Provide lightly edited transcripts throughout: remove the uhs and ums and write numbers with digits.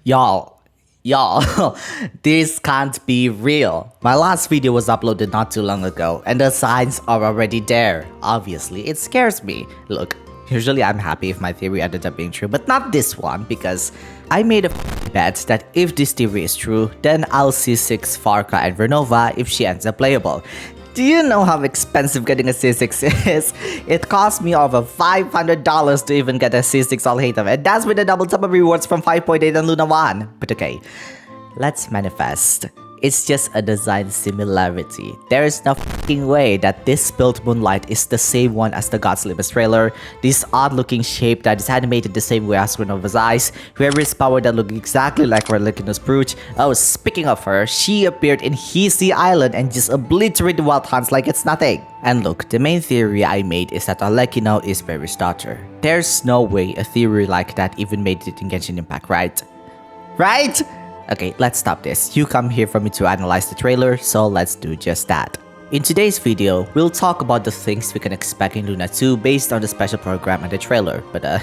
Y'all, this can't be real. My last video was uploaded not too long ago, and the signs are already there. Obviously, it scares me. Look, usually I'm happy if my theory ended up being true, but not this one, because I made a bet that if this theory is true, then I'll C6 Farka and Vernova if she ends up playable. Do you know how expensive getting a C6 is? It cost me over $500 to even get a C6 al-ahmar, and that's with the double top of rewards from 5.8 and Luna 1. But okay, let's manifest. It's just a design similarity. There is no fucking way that this spilled moonlight is the same one as the God's Limits trailer, this odd looking shape that is animated the same way as Renova's eyes, Rerir's power that look exactly like Relicino's brooch. Oh, speaking of her, she appeared in Hisi Island and just obliterated Wild Hunts like it's nothing. And look, the main theory I made is that Relicino is Rerir's daughter. There's no way a theory like that even made it in Genshin Impact, right? Right? Okay, let's stop this. You come here for me to analyze the trailer, so let's do just that. In today's video, we'll talk about the things we can expect in Luna 2 based on the special program and the trailer, but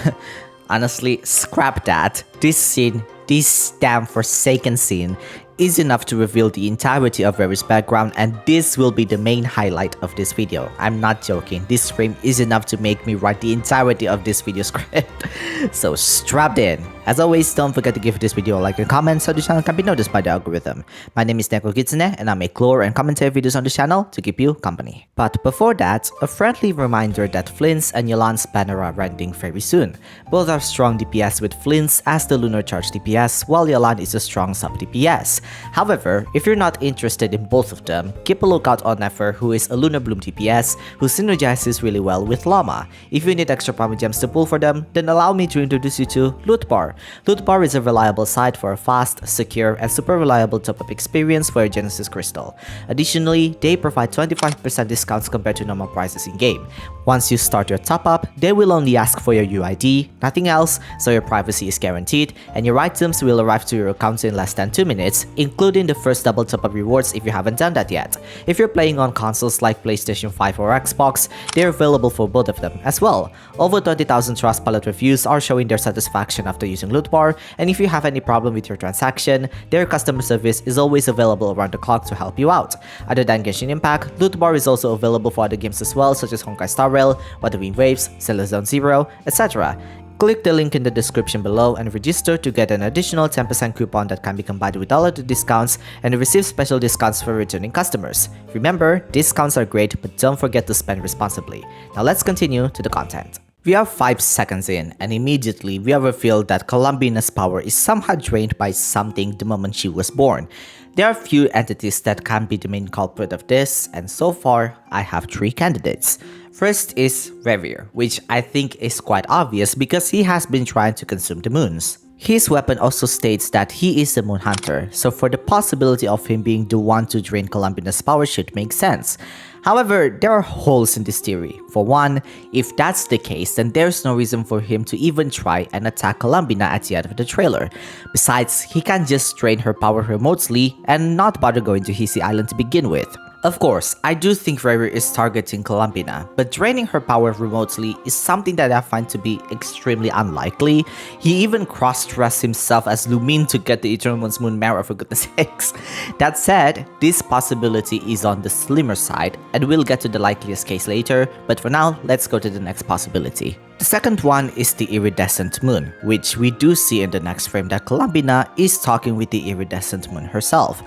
honestly, scrap that. This damn forsaken scene is enough to reveal the entirety of Rerir's background, and this will be the main highlight of this video. I'm not joking, this frame is enough to make me write the entirety of this video script. So strap in. As always, don't forget to give this video a like and comment so the channel can be noticed by the algorithm. My name is Glitchxcity and I make lore and commentary videos on the channel to keep you company. But before that, a friendly reminder that Flint's and Yolan's banner are ending very soon. Both are strong DPS, with Flint's as the lunar charge DPS, while Yolan is a strong sub DPS. However, if you're not interested in both of them, keep a lookout on Nefer, who is a lunar bloom DPS who synergizes really well with Llama. If you need extra promo gems to pull for them, then allow me to introduce you to Loot Bar. Loot Bar is a reliable site for a fast, secure, and super reliable top-up experience for your Genesis Crystal. Additionally, they provide 25% discounts compared to normal prices in-game. Once you start your top-up, they will only ask for your UID, nothing else, so your privacy is guaranteed, and your items will arrive to your account in less than 2 minutes, including the first double top-up rewards if you haven't done that yet. If you're playing on consoles like PlayStation 5 or Xbox, they're available for both of them as well. Over 20,000 Trustpilot reviews are showing their satisfaction after using Loot Bar, and if you have any problem with your transaction, their customer service is always available around the clock to help you out. Other than Genshin Impact, Loot Bar is also available for other games as well, such as Honkai Star Rail, Wuthering Waves, Sailor Zone Zero, etc. Click the link in the description below and register to get an additional 10% coupon that can be combined with all of the discounts and receive special discounts for returning customers. Remember, discounts are great, but don't forget to spend responsibly. Now let's continue to the content. We are 5 seconds in, and immediately we are revealed that Columbina's power is somehow drained by something the moment she was born. There are few entities that can be the main culprit of this, and so far, I have 3 candidates. First is Rerir, which I think is quite obvious because he has been trying to consume the moons. His weapon also states that he is a moon hunter, so for the possibility of him being the one to drain Columbina's power should make sense. However, there are holes in this theory. For one, if that's the case, then there's no reason for him to even try and attack Columbina at the end of the trailer. Besides, he can just drain her power remotely and not bother going to Hisi Island to begin with. Of course, I do think Rerir is targeting Columbina, but draining her power remotely is something that I find to be extremely unlikely. He even cross-dressed himself as Lumine to get the Eternal Moon's Moon Marrow, for goodness sakes. That said, this possibility is on the slimmer side, and we'll get to the likeliest case later, but for now, let's go to the next possibility. The second one is the iridescent moon, which we do see in the next frame that Columbina is talking with the iridescent moon herself.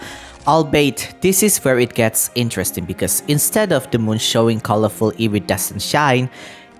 Albeit, this is where it gets interesting because instead of the moon showing colorful iridescent shine,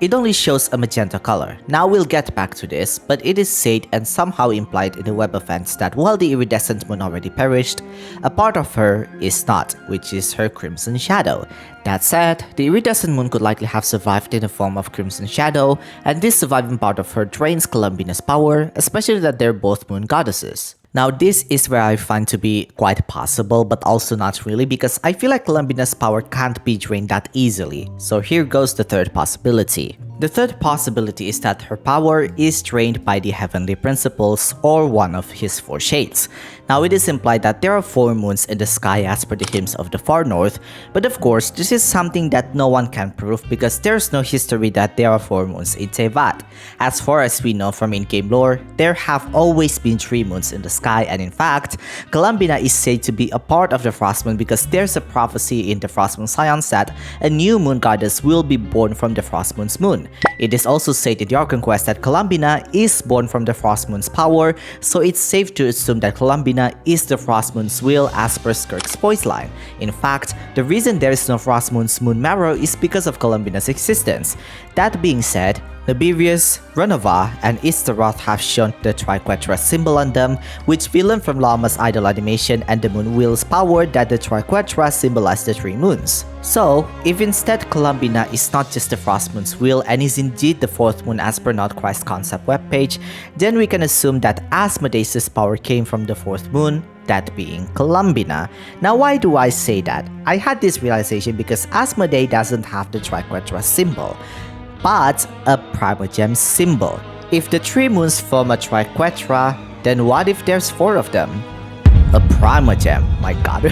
it only shows a magenta color. Now we'll get back to this, but it is said and somehow implied in the web events that while the iridescent moon already perished, a part of her is not, which is her crimson shadow. That said, the iridescent moon could likely have survived in the form of crimson shadow, and this surviving part of her drains Columbina's power, especially that they're both moon goddesses. Now this is where I find to be quite possible, but also not really, because I feel like Columbina's power can't be drained that easily. So here goes the third possibility. The third possibility is that her power is drained by the heavenly principles or one of his 4 shades. Now it is implied that there are 4 moons in the sky as per the hymns of the far north, but of course this is something that no one can prove because there's no history that there are 4 moons in Teyvat. As far as we know from in-game lore, there have always been 3 moons in the sky, and in fact, Columbina is said to be a part of the Frost Moon because there's a prophecy in the Frost Moon Science that a new moon goddess will be born from the Frost Moon's moon. It is also said in the Archon Quest that Columbina is born from the Frost Moon's power, so it's safe to assume that Columbina is the Frost Moon's will as per Skirk's voice line. In fact, the reason there is no Frost Moon's moon marrow is because of Columbina's existence. That being said, Nibirius, Renova, and Istaroth have shown the Triquetra symbol on them, which we learned from Llama's idol animation and the moon wheel's power that the Triquetra symbolize the 3 moons. So, if instead Columbina is not just the Frost Moon's wheel and is indeed the 4th moon as per Notchrist concept webpage, then we can assume that Asmodeus' power came from the 4th moon, that being Columbina. Now why do I say that? I had this realization because Asmodee doesn't have the Triquetra symbol, but a Primogem symbol. If the 3 moons form a Triquetra, then what if there's 4 of them? A Primogem, my god.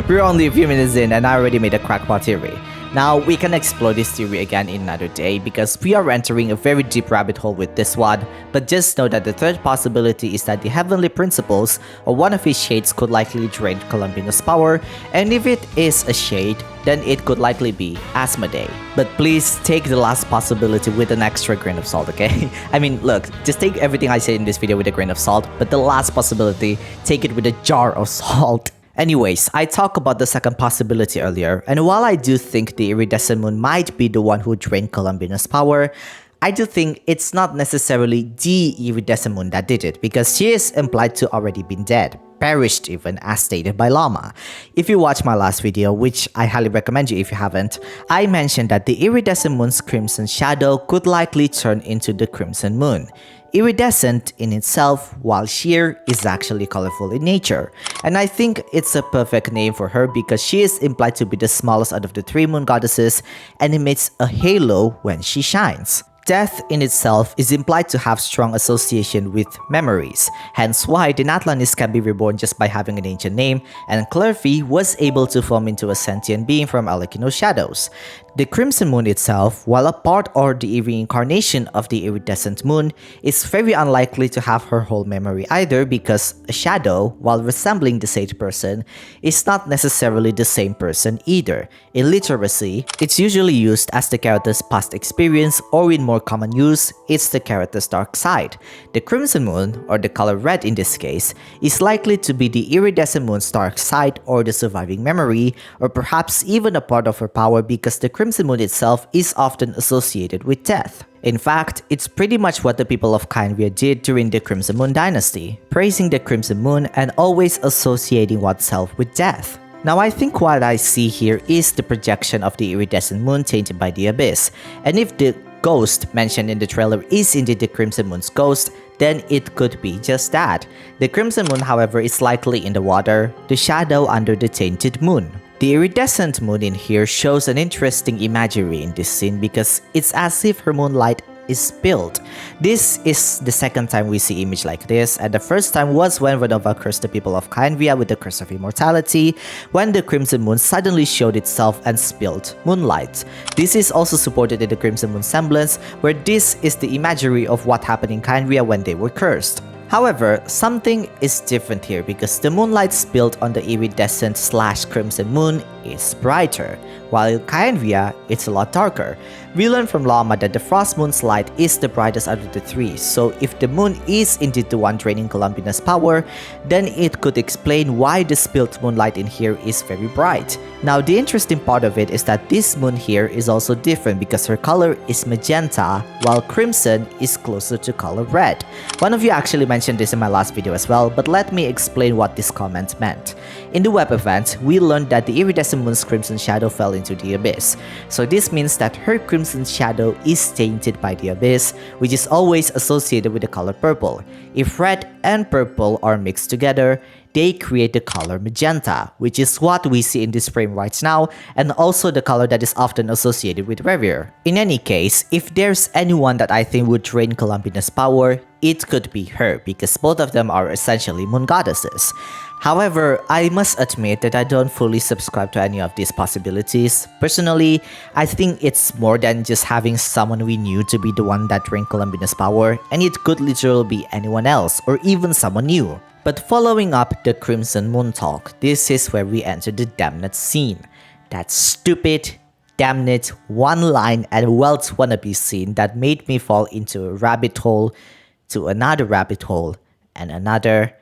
We're only a few minutes in and I already made a crackpot theory. Now, we can explore this theory again in another day because we are entering a very deep rabbit hole with this one, but just know that the third possibility is that the heavenly principles or one of his shades could likely drain Columbina's power, and if it is a shade, then it could likely be Asmodee. But please take the last possibility with an extra grain of salt, okay? I mean, look, just take everything I say in this video with a grain of salt, but the last possibility, take it with a jar of salt. Anyways, I talked about the second possibility earlier, and while I do think the iridescent moon might be the one who drained Columbina's power, I do think it's not necessarily the iridescent moon that did it, because she is implied to already been dead, perished even, as stated by Llama. If you watch my last video, which I highly recommend you if you haven't, I mentioned that the iridescent moon's crimson shadow could likely turn into the crimson moon. Iridescent in itself, while sheer, is actually colorful in nature, and I think it's a perfect name for her because she is implied to be the smallest out of the 3 moon goddesses and emits a halo when she shines. Death in itself is implied to have strong association with memories, hence why the Natlanis can be reborn just by having an ancient name, and Clerfy was able to form into a sentient being from Alekino's shadows. The Crimson Moon itself, while a part or the reincarnation of the iridescent moon, is very unlikely to have her whole memory either because a shadow, while resembling the sage person, is not necessarily the same person either. In literacy, it's usually used as the character's past experience, or in more common use, it's the character's dark side. The Crimson Moon, or the color red in this case, is likely to be the iridescent moon's dark side or the surviving memory, or perhaps even a part of her power because the Crimson Moon itself is often associated with death. In fact, it's pretty much what the people of Khaenri'ah did during the Crimson Moon dynasty, praising the Crimson Moon and always associating oneself with death. Now I think what I see here is the projection of the iridescent moon tainted by the abyss, and if the ghost mentioned in the trailer is indeed the Crimson Moon's ghost, then it could be just that. The Crimson Moon, however, is likely in the water, the shadow under the tainted moon. The iridescent moon in here shows an interesting imagery in this scene because it's as if her moonlight is spilled. This is the second time we see image like this, and the first time was when Renova cursed the people of Khaenri'ah with the curse of immortality, when the Crimson Moon suddenly showed itself and spilled moonlight. This is also supported in the Crimson Moon semblance, where this is the imagery of what happened in Khaenri'ah when they were cursed. However, something is different here because the moonlight spilled on the iridescent / crimson moon is brighter, while in Khaenri'ah, it's a lot darker. We learned from Llama that the Frost Moon's light is the brightest out of the 3, so if the moon is indeed the one draining Columbina's power, then it could explain why the spilled moonlight in here is very bright. Now the interesting part of it is that this moon here is also different because her color is magenta, while crimson is closer to color red. One of you actually mentioned this in my last video as well, but let me explain what this comment meant. In the web event, we learned that the iridescent moon's crimson shadow fell into the abyss, so this means that her crimson crimson shadow is tainted by the abyss, which is always associated with the color purple. If red and purple are mixed together, they create the color magenta, which is what we see in this frame right now, and also the color that is often associated with Rerir. In any case, if there's anyone that I think would drain Columbina's power, it could be her, because both of them are essentially moon goddesses. However, I must admit that I don't fully subscribe to any of these possibilities. Personally, I think it's more than just having someone we knew to be the one that drained Columbina's power, and it could literally be anyone else, or even someone new. But following up the Crimson Moon talk, this is where we enter the Damned scene. That stupid, damn it, one line and Welt's wannabe scene that made me fall into a rabbit hole, to another rabbit hole, and another,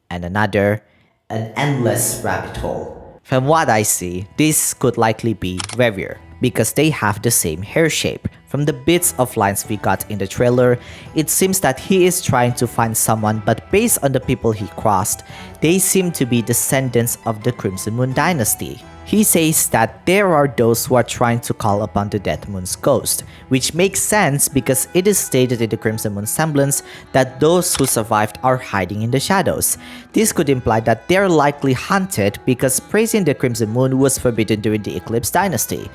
and another, an endless rabbit hole. From what I see, this could likely be Rerir, because they have the same hair shape. From the bits of lines we got in the trailer, it seems that he is trying to find someone, but based on the people he crossed, they seem to be descendants of the Crimson Moon dynasty. He says that there are those who are trying to call upon the Death Moon's ghost, which makes sense because it is stated in the Crimson Moon semblance that those who survived are hiding in the shadows. This could imply that they're likely hunted because praising the Crimson Moon was forbidden during the Eclipse dynasty.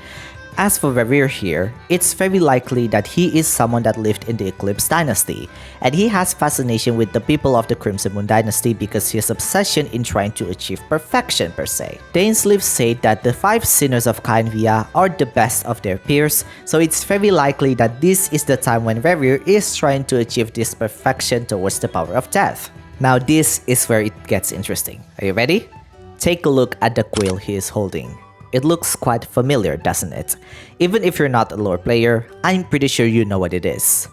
As for Rerir here, it's very likely that he is someone that lived in the Eclipse dynasty, and he has fascination with the people of the Crimson Moon dynasty because his obsession in trying to achieve perfection per se. Dainsleif said that the 5 sinners of Kainvia are the best of their peers, so it's very likely that this is the time when Rerir is trying to achieve this perfection towards the power of death. Now this is where it gets interesting. Are you ready? Take a look at the quill he is holding. It looks quite familiar, doesn't it? Even if you're not a lore player, I'm pretty sure you know what it is.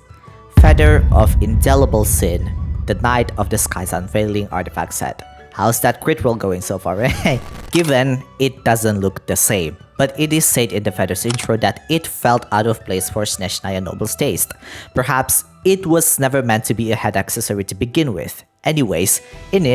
Feather of Indelible Sin, the Night of the Sky's Unveiling artifact set. How's that crit roll going so far, eh? Given it doesn't look the same, but it is said in the Feather's intro that it felt out of place for Snezhnaya Noble's taste. Perhaps it was never meant to be a head accessory to begin with. Anyways, in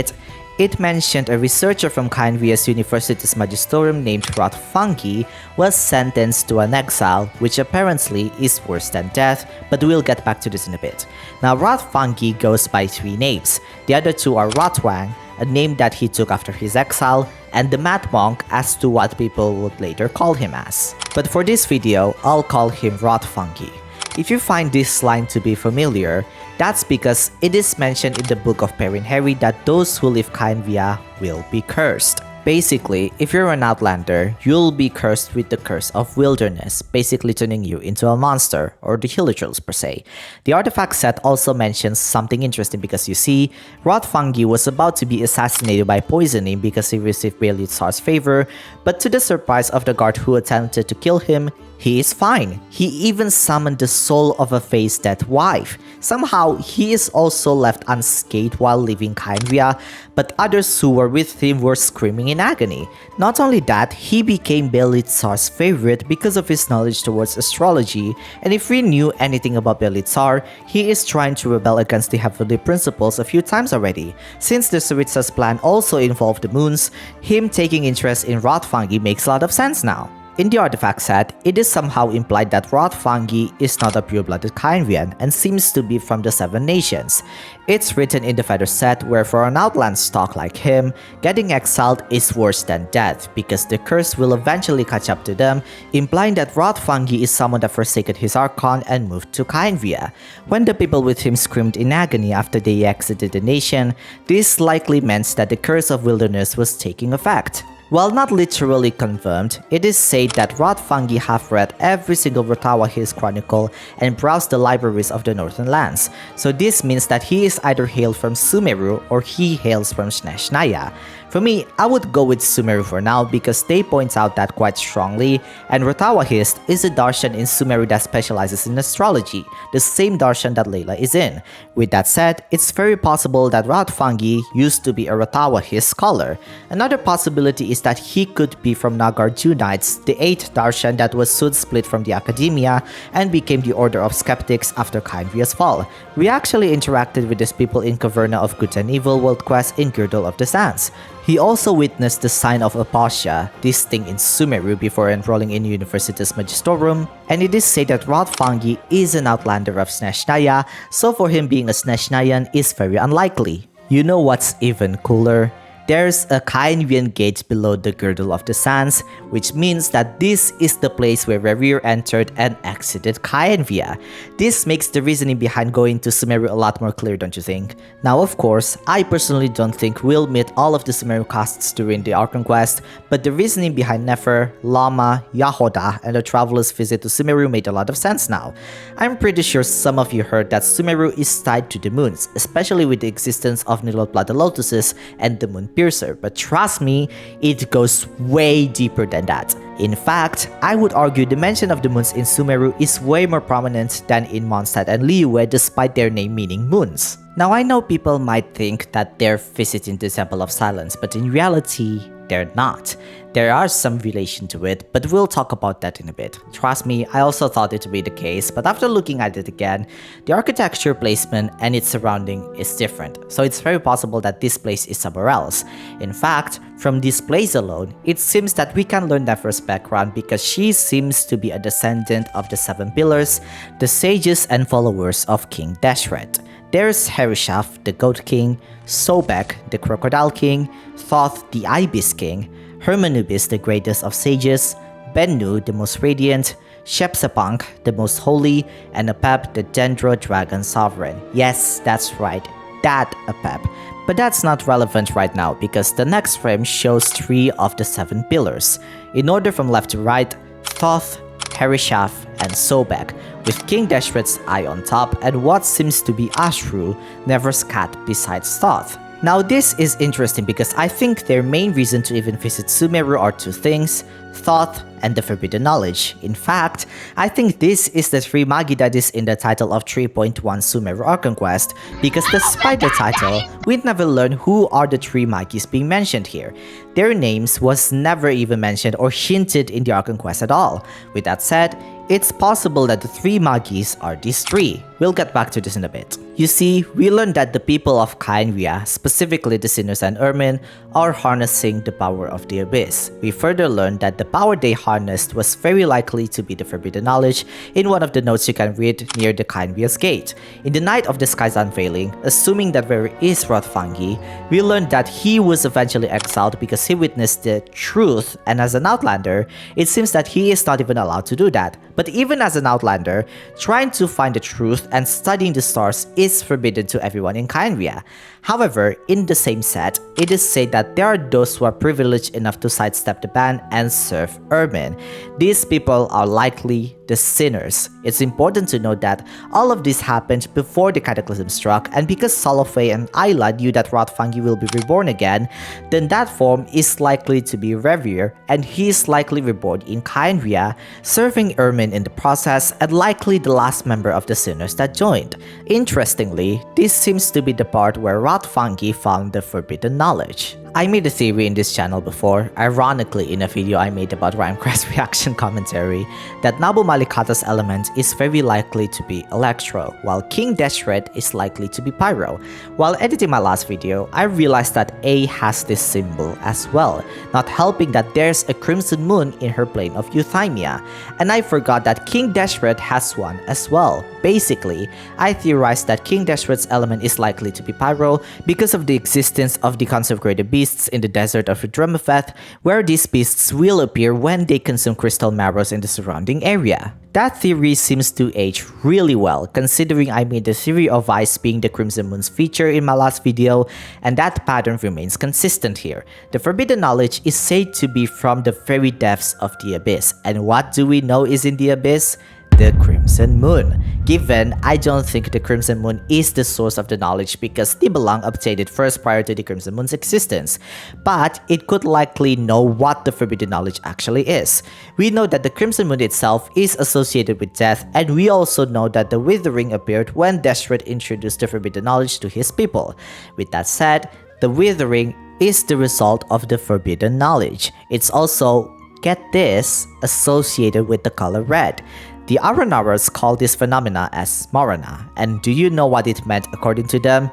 it mentioned a researcher from Kainvia's University's Magisterium named Rotfungi was sentenced to an exile, which apparently is worse than death, but we'll get back to this in a bit. Now Rotfungi goes by 3 names. The other 2 are Rotwang, a name that he took after his exile, and the Mad Monk as to what people would later call him as. But for this video, I'll call him Rotfungi. If you find this line to be familiar, that's because it is mentioned in the book of Perrin Harry that those who leave Kainvia will be cursed. Basically, if you're an outlander, you'll be cursed with the curse of wilderness, basically turning you into a monster, or the Hilichurls per se. The artifact set also mentions something interesting because you see, Rotfungi was about to be assassinated by poisoning because he received Baelithzar's favor, but to the surprise of the guard who attempted to kill him, he is fine. He even summoned the soul of a face-dead wife. Somehow, he is also left unscathed while leaving Kainvia, but others who were with him were screaming in agony. Not only that, he became Baelithzar's favorite because of his knowledge towards astrology, and if we knew anything about Baelithzar, he is trying to rebel against the heavenly principles a few times already. Since the Saritsa's plan also involved the moons, him taking interest in Rotfungi makes a lot of sense now. In the artifact set, it is somehow implied that Rotfungi is not a pure-blooded Kainvian and seems to be from the 7 nations. It's written in the Feather set where for an outland stock like him, getting exiled is worse than death because the curse will eventually catch up to them, implying that Rotfungi is someone that forsaken his Archon and moved to Kainvia. When the people with him screamed in agony after they exited the nation, this likely meant that the curse of wilderness was taking effect. While not literally confirmed, it is said that Rotfungi have read every single Rotawa Hills Chronicle and browsed the libraries of the Northern Lands, so this means that he is either hailed from SUMERU or he hails from Snezhnaya. For me, I would go with SUMERU for now because they point out that quite strongly, and Rotawa Hist is a darshan in SUMERU that specializes in astrology, the same darshan that Layla is in. With that said, it's very possible that Rotfungi used to be a Rotawa Hist scholar. Another possibility is that he could be from Nagar-Junites, the 8th Darshan that was soon split from the Academia and became the Order of Skeptics after Khaenri'ah's fall. We actually interacted with these people in Caverna of Good and Evil World Quest in Girdle of the Sands. He also witnessed the sign of Apostia, this thing in SUMERU, before enrolling in Universitas Magistorium, and it is said that Rotfangi is an outlander of Snezhnaya, so for him being a Snezhnayan is very unlikely. You know what's even cooler? There's a Khaenri'ahn gate below the Girdle of the Sands, which means that this is the place where Rerir entered and exited Khaenri'ah. This makes the reasoning behind going to SUMERU a lot more clear, don't you think? Now of course, I personally don't think we'll meet all of the SUMERU casts during the Archon Quest, but the reasoning behind Nefer, Lama, Yahoda, and the Traveler's visit to SUMERU made a lot of sense now. I'm pretty sure some of you heard that SUMERU is tied to the moons, especially with the existence of Nilotpla the Lotuses and the Moon Piercer, but trust me, it goes way deeper than that. In fact, I would argue the mention of the moons in SUMERU is way more prominent than in Mondstadt and Liyue, despite their name meaning moons. Now I know people might think that they're visiting the Temple of Silence, but in reality, they're not. There are some relation to it, but we'll talk about that in a bit. Trust me, I also thought it to be the case, but after looking at it again, the architecture placement and its surrounding is different, so it's very possible that this place is somewhere else. In fact, from this place alone, it seems that we can learn Nefer's background because she seems to be a descendant of the 7 pillars, the sages and followers of King Deshret. There's Heryshaf, the Goat King, Sobek, the Crocodile King, Thoth, the Ibis King, Hermanubis, the greatest of sages, Bennu, the most radiant, Shepsepunk, the most holy, and Apep, the Dendro Dragon Sovereign. Yes, that's right, that Apep. But that's not relevant right now because the next frame shows 3 of the 7 pillars. In order from left to right, Thoth, Heryshaf, and Sobek, with King Deshret's eye on top and what seems to be Ashru, Nefer's cat besides Thoth. Now this is interesting because I think their main reason to even visit SUMERU are 2 things, Thoth and the Forbidden Knowledge. In fact, I think this is the 3 Magi that is in the title of 3.1 SUMERU Archon Quest, because despite the title, we'd never learn who are the 3 Magis being mentioned here. Their names was never even mentioned or hinted in the Archon Quest at all. With that said, it's possible that the 3 Magis are these 3. We'll get back to this in a bit. You see, we learned that the people of Khaenri'ah, specifically the Sinners and Ermin, are harnessing the power of the Abyss. We further learned that the power they harnessed was very likely to be the Forbidden Knowledge in one of the notes you can read near the Khaenri'ah's gate. In the night of the sky's unveiling, assuming that Rerir is Rotfangi, we learned that he was eventually exiled because he witnessed the truth, and as an outlander, it seems that he is not even allowed to do that. But even as an outlander, trying to find the truth and studying the stars is forbidden to everyone in Khaenri'ah. However, in the same set, it is said that there are those who are privileged enough to sidestep the ban and serve Ermin. These people are likely the Sinners. It's important to note that all of this happened before the Cataclysm struck, and because Solofey and Ayla knew that Rotfangi will be reborn again, then that form is likely to be Rerir, and he is likely reborn in Khaenri'ah, serving Ermin in the process, and likely the last member of the Sinners that joined. Interestingly, this seems to be the part where Rotfangi found the Forbidden Knowledge. I made a theory in this channel before, ironically in a video I made about Rhymecrest reaction commentary, that Nabu Malikata's element is very likely to be Electro, while King Deshret is likely to be Pyro. While editing my last video, I realized that A has this symbol as well, not helping that there's a Crimson Moon in her plane of Euthymia, and I forgot that King Deshret has one as well. Basically, I theorized that King Deshret's element is likely to be Pyro because of the existence of the consecrated beast in the desert of Drumafeth, where these beasts will appear when they consume crystal marrows in the surrounding area. That theory seems to age really well, considering I made the theory of Ice being the Crimson Moon's feature in my last video, and that pattern remains consistent here. The Forbidden Knowledge is said to be from the very depths of the Abyss, and what do we know is in the Abyss? The Crimson Moon. Given, I don't think the Crimson Moon is the source of the knowledge because Tibelang obtained it first prior to the Crimson Moon's existence, but it could likely know what the Forbidden Knowledge actually is. We know that the Crimson Moon itself is associated with death, and we also know that the Withering appeared when Deshret introduced the Forbidden Knowledge to his people. With that said, The withering is the result of the forbidden knowledge. It's also, get this, associated with the color red. The Aranarans call this phenomena as Marana, and do you know what it meant according to them?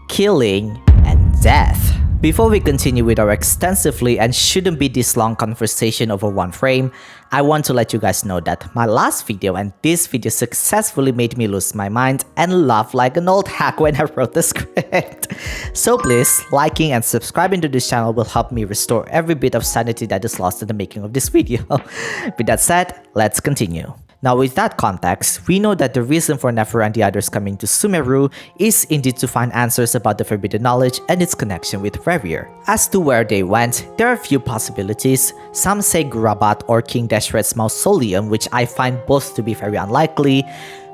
Killing and death. Before we continue with our extensively and shouldn't be this long conversation over one frame, I want to let you guys know that my last video and this video successfully made me lose my mind and laugh like an old hack when I wrote the script. So please, liking and subscribing to this channel will help me restore every bit of sanity that is lost in the making of this video. With that said, let's continue. Now with that context, we know that the reason for Nefer and the others coming to SUMERU is indeed to find answers about the forbidden knowledge and its connection with Rerir. As to where they went, there are a few possibilities. Some say Gurabat or King Deshret's mausoleum, which I find both to be very unlikely,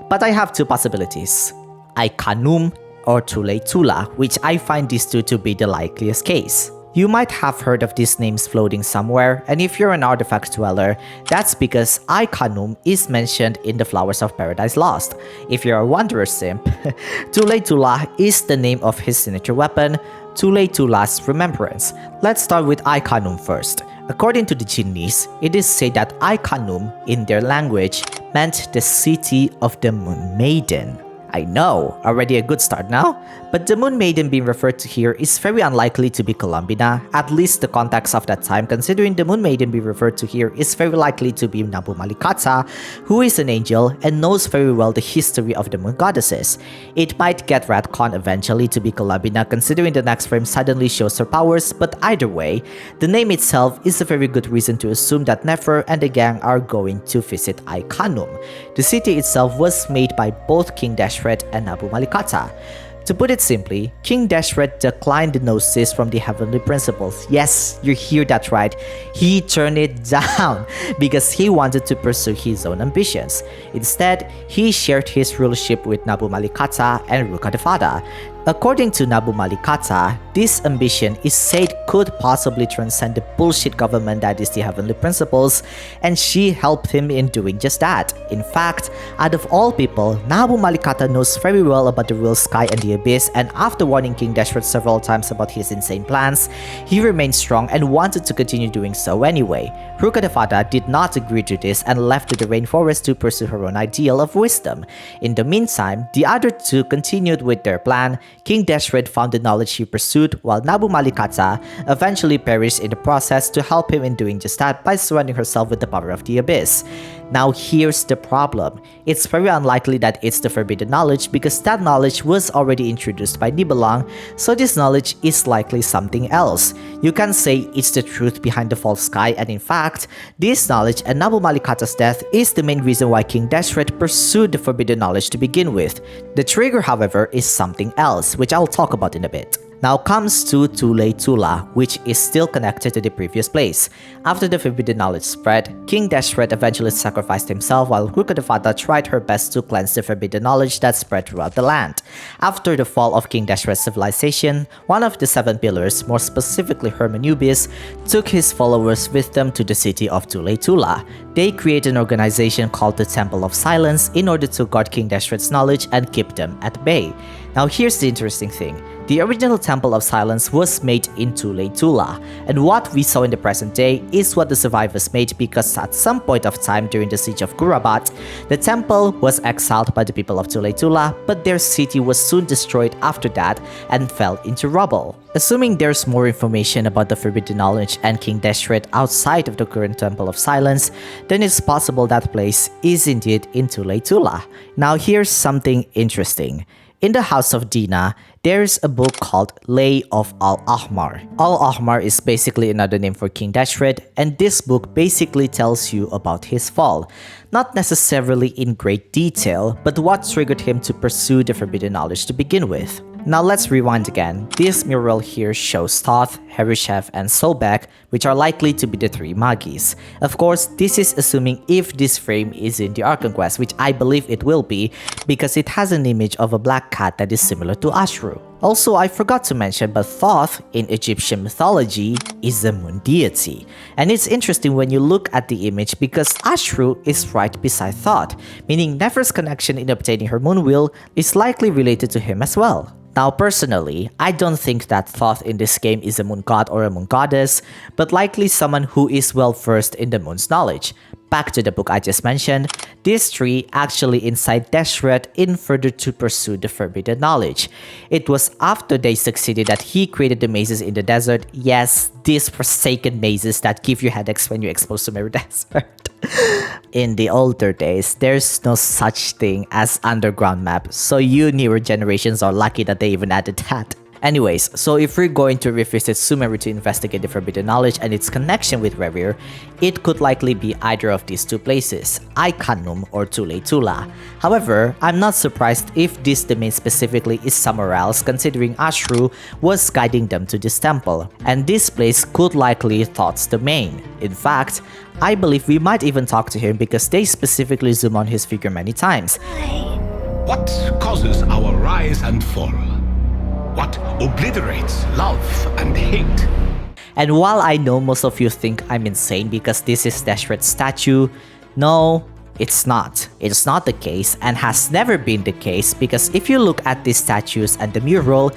but I have two possibilities. Ai-Khanum or Tulei Tula, which I find these two to be the likeliest case. You might have heard of these names floating somewhere, and if you're an artifact dweller, that's because Ai-Khanum is mentioned in the Flowers of Paradise Lost. If you're a Wanderer simp, Tulei Tula is the name of his signature weapon, Tulei Tula's Remembrance. Let's start with Ai-Khanum first. According to the Jinnis, it is said that Ai-Khanum, in their language, meant the city of the Moon Maiden. I know, already a good start now, but the Moon Maiden being referred to here is very unlikely to be Columbina, at least the context of that time, considering the Moon Maiden being referred to here is very likely to be Nabu Malikata, who is an angel and knows very well the history of the Moon Goddesses. It might get retconned eventually to be Columbina considering the next frame suddenly shows her powers, but either way, the name itself is a very good reason to assume that Nefer and the gang are going to visit Ai-Khanum. The city itself was made by both King Deshret and Nabu Malikata. To put it simply, King Deshret declined the gnosis from the heavenly principles. Yes, you hear that right. He turned it down because he wanted to pursue his own ambitions. Instead, he shared his rulership with Nabu Malikata and Ruka the Fada. According to Nabu Malikata, this ambition is said could possibly transcend the bullshit government that is the heavenly principles, and she helped him in doing just that. In fact, out of all people, Nabu Malikata knows very well about the real sky and the abyss, and after warning King Deshret several times about his insane plans, he remained strong and wanted to continue doing so anyway. Ruka the Fada did not agree to this and left to the rainforest to pursue her own ideal of wisdom. In the meantime, the other two continued with their plan. King Deshret found the knowledge he pursued, while Nabu Malikata eventually perished in the process to help him in doing just that by surrounding herself with the power of the abyss. Now here's the problem. It's very unlikely that it's the forbidden knowledge because that knowledge was already introduced by Nibelung, so this knowledge is likely something else. You can say it's the truth behind the false sky, and in fact, this knowledge and Nabu Malikata's death is the main reason why King Deshret pursued the forbidden knowledge to begin with. The trigger, however, is something else, which I'll talk about in a bit. Now comes to Tulei Tula, which is still connected to the previous place. After the forbidden knowledge spread, King Deshret eventually sacrificed himself while Ruka the Fada tried her best to cleanse the forbidden knowledge that spread throughout the land. After the fall of King Deshret's civilization, one of the 7 pillars, more specifically Hermanubis, took his followers with them to the city of Tulei Tula. They created an organization called the Temple of Silence in order to guard King Deshret's knowledge and keep them at bay. Now here's the interesting thing. The original Temple of Silence was made in Tulei Tula, and what we saw in the present day is what the survivors made because at some point of time during the siege of Gurabat, the temple was exiled by the people of Tulei Tula, but their city was soon destroyed after that and fell into rubble. Assuming there's more information about the forbidden knowledge and King Deshret outside of the current Temple of Silence, then it's possible that place is indeed in Tulei Tula. Now here's something interesting. In the house of Dina, there's a book called Lay of al-ahmar. Al-ahmar is basically another name for King Deshret, and this book basically tells you about his fall. Not necessarily in great detail, but what triggered him to pursue the forbidden knowledge to begin with. Now let's rewind again. This mural here shows Thoth, Heryshaf, and Sobek, which are likely to be the 3 Magis. Of course, this is assuming if this frame is in the Archon Quest, which I believe it will be, because it has an image of a black cat that is similar to Ashru. Also, I forgot to mention, but Thoth in Egyptian mythology is a moon deity. And it's interesting when you look at the image because Ashru is right beside Thoth, meaning Nefer's connection in obtaining her moon wheel is likely related to him as well. Now personally, I don't think that Thoth in this game is a moon god or a moon goddess, but likely someone who is well versed in the moon's knowledge. Back to the book I just mentioned, this tree actually inside Deshret in further to pursue the forbidden knowledge. It was after they succeeded that he created the mazes in the desert. Yes, these forsaken mazes that give you headaches when you explore SUMERU desert. In the older days, there's no such thing as underground map, so you newer generations are lucky that they even added that. Anyways, so if we're going to revisit SUMERU to investigate the forbidden knowledge and its connection with Rerir, it could likely be either of these two places, Aikanum or Tule Tula. However, I'm not surprised if this domain specifically is somewhere else, considering Ashru was guiding them to this temple, and this place could likely Thoth's domain. In fact, I believe we might even talk to him because they specifically zoom on his figure many times. What causes our rise and fall? What obliterates love and hate? And while I know most of you think I'm insane because this is Deshret's statue, no, it's not. It's not the case and has never been the case because if you look at these statues and the mural,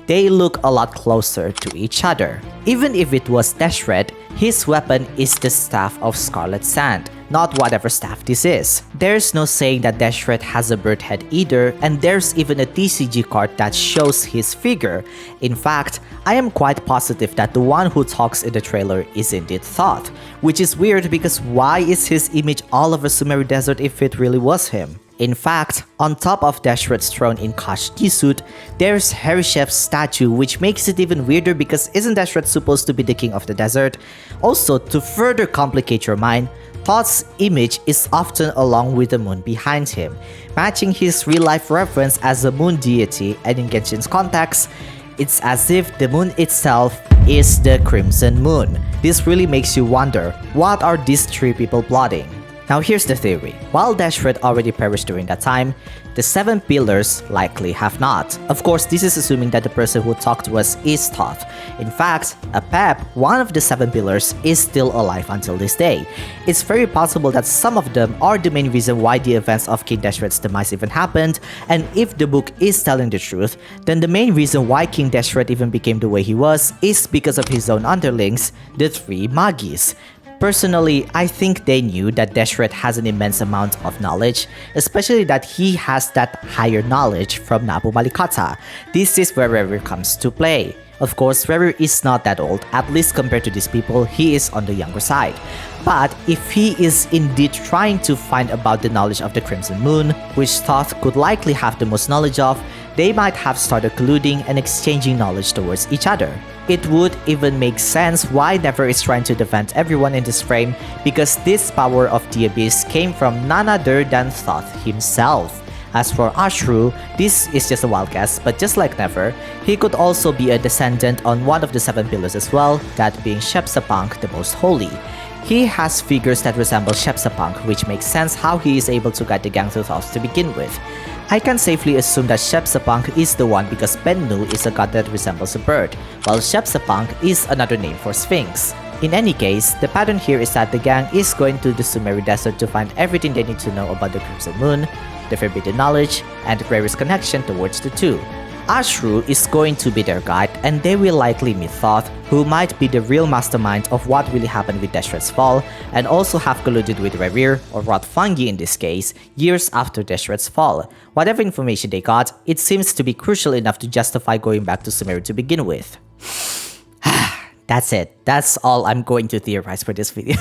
they look a lot closer to each other. Even if it was Deshret, his weapon is the Staff of Scarlet Sand, not whatever staff this is. There's no saying that Deshret has a bird head either, and there's even a TCG card that shows his figure. In fact, I am quite positive that the one who talks in the trailer is indeed Thoth, which is weird because why is his image all over SUMERU desert if it really was him? In fact, on top of Deshret's throne in Kashti suit, there's Heryshaf's statue, which makes it even weirder because isn't Deshret supposed to be the king of the desert? Also, to further complicate your mind, Thoth's image is often along with the moon behind him, matching his real-life reference as a moon deity, and in Genshin's context, it's as if the moon itself is the Crimson Moon. This really makes you wonder, what are these three people plotting? Now here's the theory. While Deshret already perished during that time, the 7 pillars likely have not. Of course, this is assuming that the person who talked to us is Thoth. In fact, Apep, one of the 7 pillars, is still alive until this day. It's very possible that some of them are the main reason why the events of King Deshret's demise even happened, and if the book is telling the truth, then the main reason why King Deshret even became the way he was is because of his own underlings, the 3 Magis. Personally, I think they knew that Deshret has an immense amount of knowledge, especially that he has that higher knowledge from Nabu Malikata. This is where Rerir comes to play. Of course, Rerir is not that old, at least compared to these people, he is on the younger side. But if he is indeed trying to find about the knowledge of the Crimson Moon, which Thoth could likely have the most knowledge of, they might have started colluding and exchanging knowledge towards each other. It would even make sense why Nefer is trying to defend everyone in this frame, because this power of the Abyss came from none other than Thoth himself. As for Ashru, this is just a wild guess, but just like Nefer, he could also be a descendant on one of the 7 pillars as well, that being Shepsepunk, the Most Holy. He has figures that resemble Shepsepunk, which makes sense how he is able to guide the gang through Thoth to begin with. I can safely assume that Shepsepunk is the one because Bennu is a god that resembles a bird, while Shepsepunk is another name for Sphinx. In any case, the pattern here is that the gang is going to the SUMERU desert to find everything they need to know about the Crimson Moon, the forbidden knowledge, and Rerir's connection towards the two. Ashru is going to be their guide, and they will likely meet Thoth, who might be the real mastermind of what really happened with Deshret's fall, and also have colluded with Rerir, or Rotfungi in this case, years after Deshret's fall. Whatever information they got, it seems to be crucial enough to justify going back to SUMERU to begin with. That's it. That's all I'm going to theorize for this video.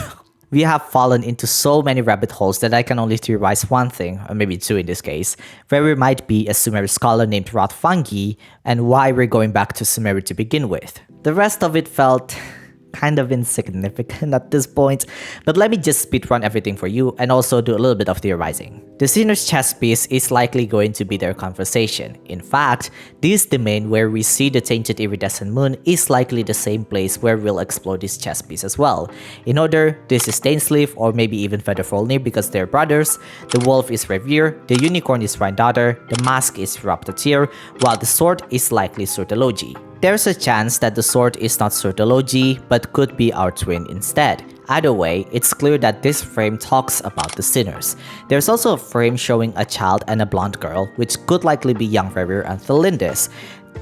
We have fallen into so many rabbit holes that I can only theorize one thing, or maybe two in this case. Rerir might be a SUMERU scholar named Rotfungi, and why we're going back to SUMERU to begin with. The rest of it felt kind of insignificant at this point, but let me just speedrun everything for you and also do a little bit of theorizing. The sinner's chess piece is likely going to be their conversation. In fact, this domain where we see the tainted iridescent moon is likely the same place where we'll explore this chess piece as well. In order, this is Stainsleaf or maybe even Featherfall because they're brothers, the wolf is Rerir, the unicorn is Daughter, the mask is Raptatir, while the sword is likely Surtology. There's a chance that the sword is not Surtology but could be our twin instead. Either way, it's clear that this frame talks about the sinners. There's also a frame showing a child and a blonde girl, which could likely be young Rerir and Thelindis.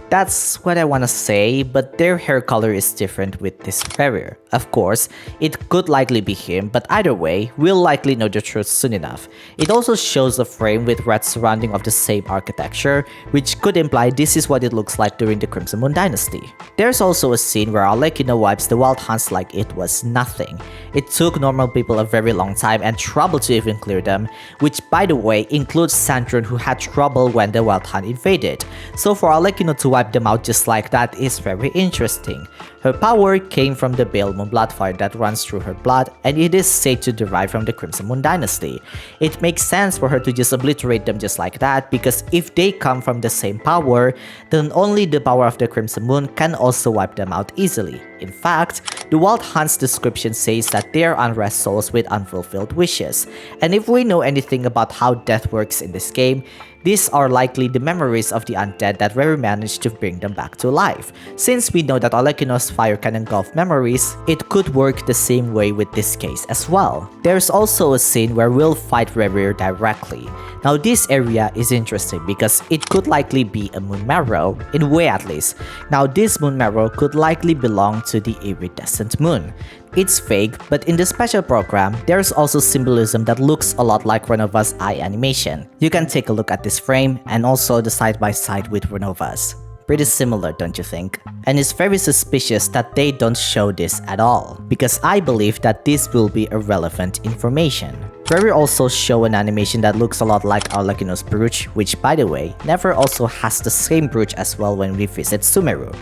That's what I wanna say, but their hair color is different with this Rerir. Of course, it could likely be him, but either way, we'll likely know the truth soon enough. It also shows a frame with red surrounding of the same architecture, which could imply this is what it looks like during the Crimson Moon Dynasty. There's also a scene where Arlecchino wipes the Wild Hunts like it was nothing. It took normal people a very long time and trouble to even clear them, which by the way includes Sandrun who had trouble when the Wild Hunt invaded. So for Arlecchino to wipe them out just like that is very interesting. Her power came from the Bale Moon Bloodfire that runs through her blood, and it is said to derive from the Crimson Moon Dynasty. It makes sense for her to just obliterate them just like that, because if they come from the same power, then only the power of the Crimson Moon can also wipe them out easily. In fact, the Wild Hunt's description says that they are unrest souls with unfulfilled wishes, and if we know anything about how death works in this game, these are likely the memories of the undead that Rerir managed to bring them back to life. Since we know that Arlecchino's fire can engulf memories, it could work the same way with this case as well. There's also a scene where we'll fight Rerir directly. Now this area is interesting because it could likely be a moon marrow, in a way at least. Now this moon marrow could likely belong to the iridescent moon. It's vague, but in the special program, there's also symbolism that looks a lot like Renova's eye animation. You can take a look at this frame and also the side-by-side with Renova's. Pretty similar, don't you think? And it's very suspicious that they don't show this at all, because I believe that this will be irrelevant information. Rerir also show an animation that looks a lot like Arlecchino's brooch, which by the way, never also has the same brooch as well when we visit SUMERU.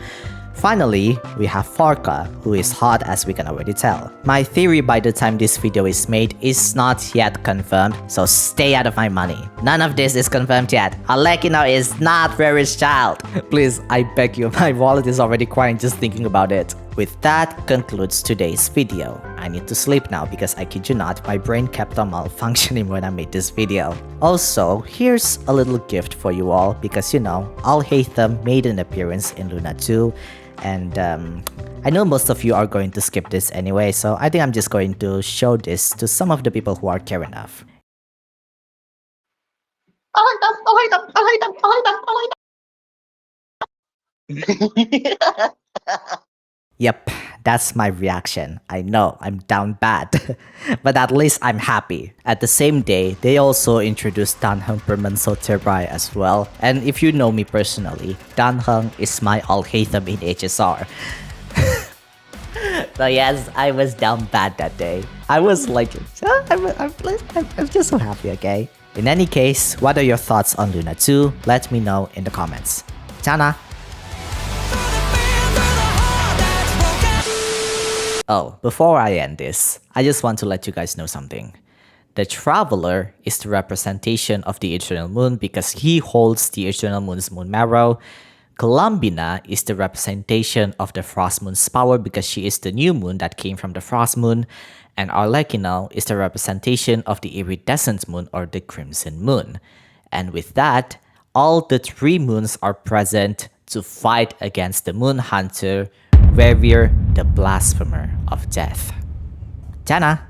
Finally, we have Farka, who is hot as we can already tell. My theory by the time this video is made is not yet confirmed, so stay out of my money. None of this is confirmed yet. Arlecchino is not Rerir's child. Please, I beg you, my wallet is already crying just thinking about it. With that concludes today's video. I need to sleep now because I kid you not, my brain kept on malfunctioning when I made this video. Also, here's a little gift for you all because you know, al-ahmar made an appearance in Luna 2. And I know most of you are going to skip this anyway, so I think I'm just going to show this to some of the people who are care enough. Yep, that's my reaction. I know, I'm down bad. But at least I'm happy. At the same day, they also introduced Danheng Permanso Terrai as well. And if you know me personally, Danheng is my al-ahmar in HSR. So yes, I was down bad that day. I was like, I'm just so happy, okay? In any case, what are your thoughts on Luna 2? Let me know in the comments. Chana! Oh, before I end this, I just want to let you guys know something. The Traveler is the representation of the Eternal Moon because he holds the Eternal Moon's moon marrow. Columbina is the representation of the Frost Moon's power because she is the new moon that came from the Frost Moon. And Arlecchino is the representation of the Iridescent Moon or the Crimson Moon. And with that, all the three moons are present to fight against the Moon Hunter, Rerir, the Blasphemer of Death. Jana!